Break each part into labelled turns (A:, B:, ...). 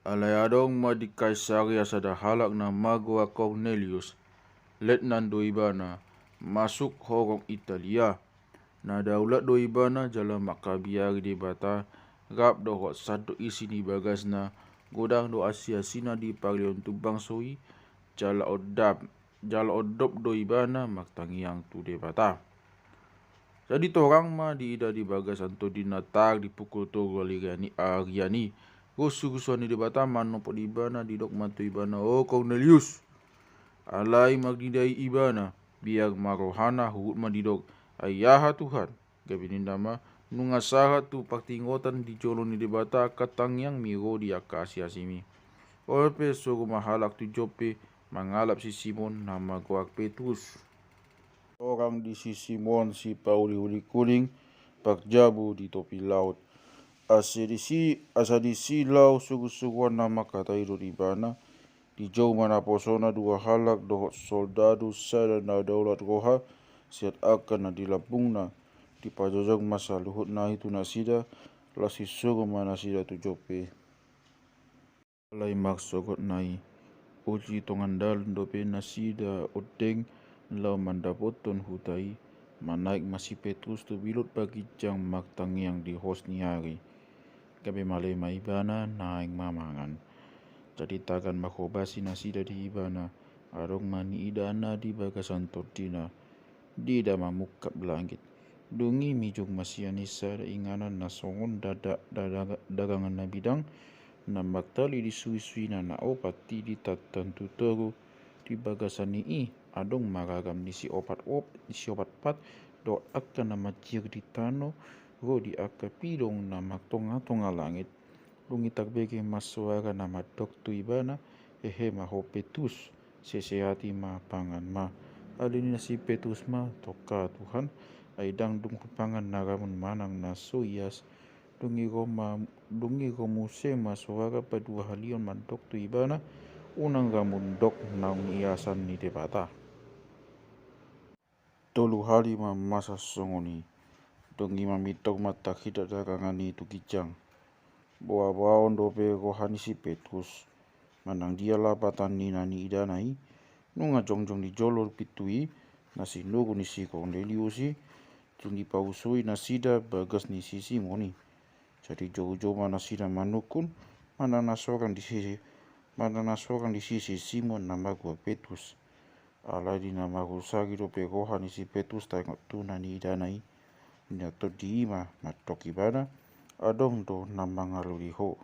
A: Alayadong di Kaisaria sa dahalak na Magua Cornelius, letnan do ibana, masuk horong Italia, na daulat do ibana jala makabiari di bata, rap do hot satu isi di bagas na, godang do Asia sina di parion tubang soi, jala odop do ibana maktangiang tu di bata. Jadi torang di ida di bagas anto di natar di pukul toro Ariani. Gusuan di bata mano po di ibana di dok matu ibana Cornelius. Alai magdidai ibana biar marohana hurut madidok ayaha Tuhan. Gabinin nama nungasaha tu paktingotan di jolon di bata katang yang miro di akasia simi. Olpe suruh mahalak tu jope mangalap si Simon nama Goak Petrus. Orang di sisi Simon si Pauli huli kuning pakjabu di topi laut. Asa di silau sugu-suguan nama kata itu di bana. Di jauh mana posona dua halak dohot soldadu sada na daulat roha siat akan na dilapungna di pajajang masa luhut na itu nasida lasi suruh mana sida tu jope. Lai maksogot nai uji tongandal dope nasida odeng lau mandapoton hutai manaik masih Petrus tu bilut bagi jang maktang yang di hosni hari kabe malai maibana naik mamangan jadi takan makobasi nasida di ibana arong mani idana di bagasan tortina di dama muka belangit dungi mijung masianisa da inganan nasongon dagangan na bidang na maktali di suwi-suwi na opati di tatantu toru di bagasan ni adong maragam di si opat pat do akan na macir di tano ro di akapidong na maktonga-tonga langit lungi tagbege masuara na madok tu ibana maho Petrus sesehati ma pangan ma alini na si Petrus ma toka Tuhan aidang dung pangan naramun manang na soyas dungi romuse masuara padua halion madok tu ibana unang ramun dok naung iasan ni debata tolu hali ma masa songoni dongi mamitok mata hidat darangani tu kijang bawa dope rohani si Petrus manang dia lapatan ni nani idanai nunga jongjong di jolor pitui nasi nugu ni si Cornelius tungi pausui nasida bagas ni si Simoni jadi jauh-jauh mana sida manukun mana nasokan di sisi Simon nama gua Petrus ala di nama rusagi dope rohani si Petrus tengok tu nani idanai nyato di ima matok ibana adong do nambang aluriho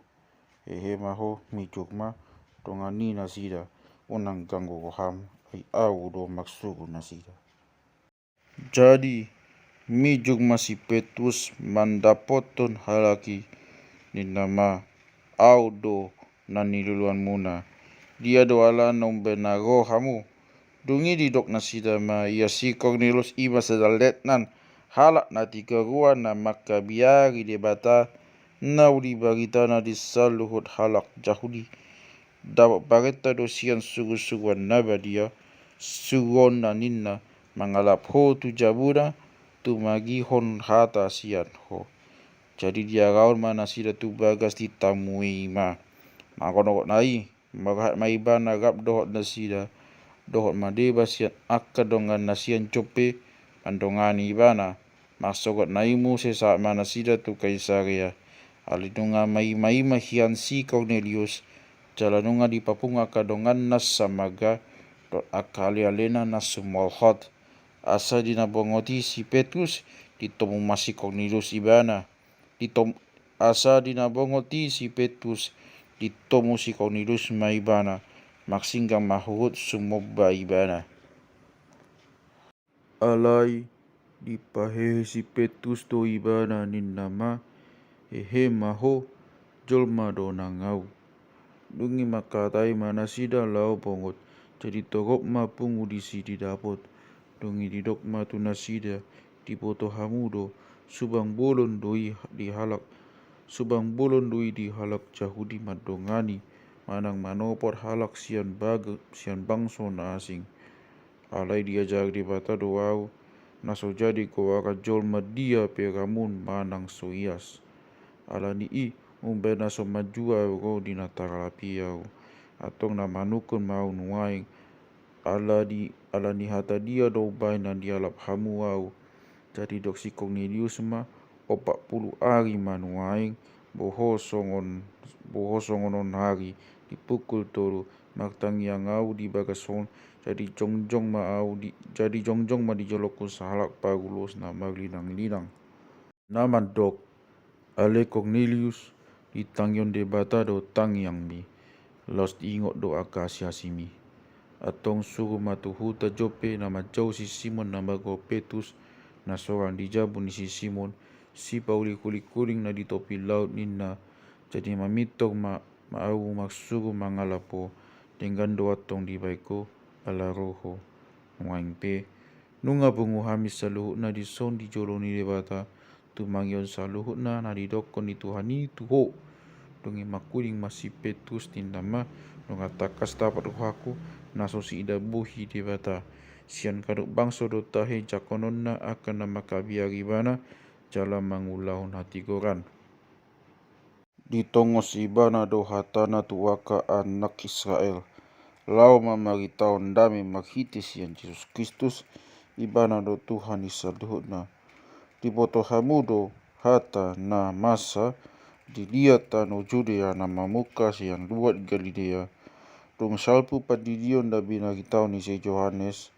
A: maho mijukma tongani nasida unang ganggu roham ai au do maksugu nasida jadi mijuk masih Petrus mandapoton halaki ni nama au do nani luluan muna dia do ala nombe na rohamu dungi di dok nasida ma ia si Cornelius iba sedal letnan halak na tiga ruan na makabiari di bata nau di baritana di saluhut halak Yahudi dapat bareta dosian sugu-suguan naba dia suron na ninna mangalap ho tu jabuna tu magi hon hata sian ho jadi dia raun mana sida tu bagas ditamui ma makonokot nai magahat maibana rap dohot nasida dohot madeba sian akadongan nasian cope andongani ibana masogot naimu sesaat mana sida tu Kaisaria alidunga mai mahian si Cornelius jalanunga di papunga kadongan nas samaga dot akali alena nas sumolhot asa dinabongoti si Petrus ditomu masih Cornelius ibana asa dinabongoti si Petrus ditomu si Cornelius maibana maksinggang mahurut sumoba ibana alai dipahehe si Petrus do ibana nin nama maho jolma do nangau dungi makatai mana sida lau pongot jadi togok ma pungu disi didapot dungi didok ma tu nasida dipoto hamudo subang bolon doi di halak Yahudi madongani manang manopor halak sian bangso na asing alai diajar di bata doau naso jadi ko aka jolma dia peramun manang soias alani umbena so majua ko dinataralapiau atong na manukun mau nuaing ala ni hata dia do bai na dialap hamuau. Jadi dok si Cornelius ma 40 hari manuaing bohosongon hari dipukul tolu maktangiang au di bagason jadi jongjong ma dijolokun sahalak pagulos na maglinang-linang. Naman dok ale Cornelius di tangyon debata do tangyang mi los ingot do akasiasimi atong suruh matuhuta Jope nama jauh si Simon nama go Petrus na seorang dijabun ni si Simon si pauli kuling na di topi laut ninna jadi mamitok mau maksuruh mangalapo dengan doa tong di baiko ala roho nguaing pe nunga bungu hamis saluhut na di son di joloni debata tu mangyon saluhut na di dokon di Tuhani tuho dongi makuling masih Petrus tindama nunga takas dapat rohaku naso si ida buhi debata sian kaduk bangso do tahe jakononna akan nama kabiari bana jala mangulahun hati goran. Di tongos ibana do hatana tuaka anak Israel. Lau mamari tahun dami maghiti sian Yesus Kristus ibana do Tuhan isaluhutna. Di boto hamudo hata na masa dilihat no Judea na mamuka sian luat Galilea. Dong salpu padidion da binagi tahun ni si Johannes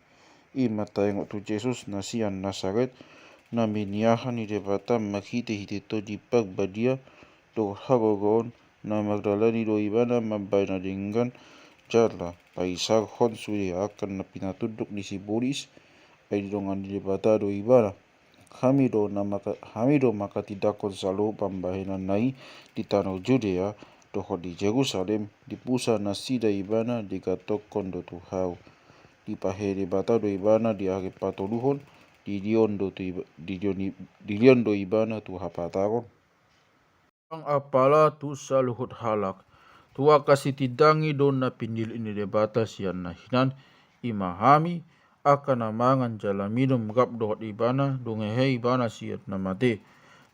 A: mata tengok tu Jesus na sian Nasaret na miniahan ni debata maghiti-hiti to di pagbadia do hagogon na Magdalani do ibana mabayna dengan jala paisar hon suri akan na pinatuduk ni si Boris ay dongan di debata do ibana kami do maka tidakon salo pambahinan nai di tanah Judea do di Jerusalem di pusat na sida ibana di gatokon do tuhau di pahe debata do ibana di akhir patoluhon di dion do ibana tu hapataron ang apala tu saluhut halak tua kasih tidangi do na pindil ini debata sian na hinan imahami akan namangan jala minum gap do ibana do ngehe ibana siat na mate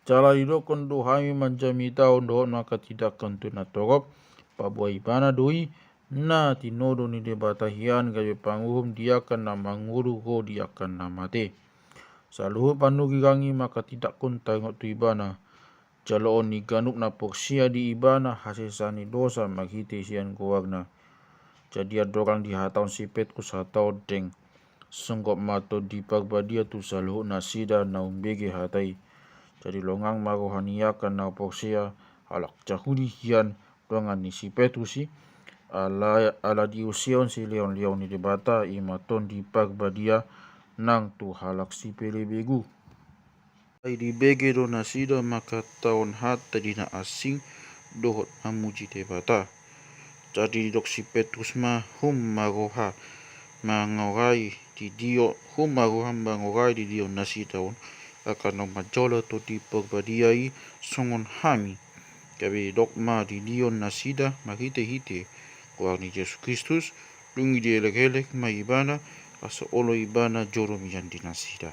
A: jala idokon do hami manjami taon do maka tidak kentu na torop pabua ibana doi na tinodo ni debata hian gawe panguhum dia akan na manguru go dia akan na mate saluhu panugi gangi maka tidak kun tengok tu ibana jaloon ni ganuk na poksia di ibana hasesani dosa maghiti sian kuwagna jadi adorang di hataun si Petrus hatau deng senggop mato di pagbadia tu saluhu na sida na umbege hatai jadi longang marohaniakan na poksia halak jahudi hian dongan ni si Petrus si ala diusion si leon ni debata imaton di pagbadia nang tu halak si pelebegu ay di bege do nasida maka tahun hata dina asing dohot mamuji debata jadi dok si Petrus ma maroha mangorai di dio maroha mangorai di dio nasida akan majola to di pagbadiai songon hami kabe dok ma di dio nasida mahite kuang ni Yesus Kristus lungi di elek-elek ma ibana asa olo ibana joro miyan dinasida.